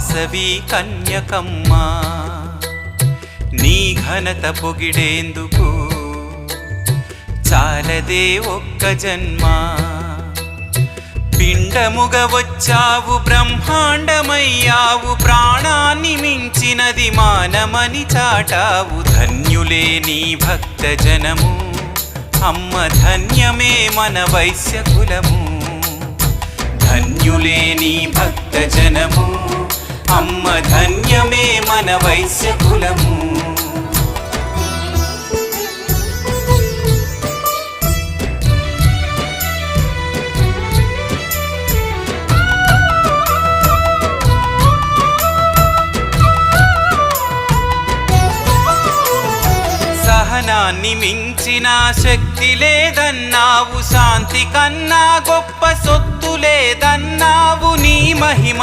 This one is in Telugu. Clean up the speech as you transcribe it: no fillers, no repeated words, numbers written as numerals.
వాసవి కన్యకమ్మ నీ ఘనత పొగిడేందుకు చాలదే ఒక్క జన్మ పిండముగా వచ్చావు బ్రహ్మాండమయ్యావు ప్రాణాన్ని మించినది మానమని చాటావు ధన్యులే నీ భక్త జనము అమ్మ ధన్యమే మన వైశ్య కులము ధన్యులే నీ భక్త జనము అమ్మ ధన్యమే మన వైశ్య కులము సహనాన్ని మించిన శక్తి లేదన్నావు శాంతి కన్నా గొప్ప సొత్తు లేదన్నావు నీ మహిమ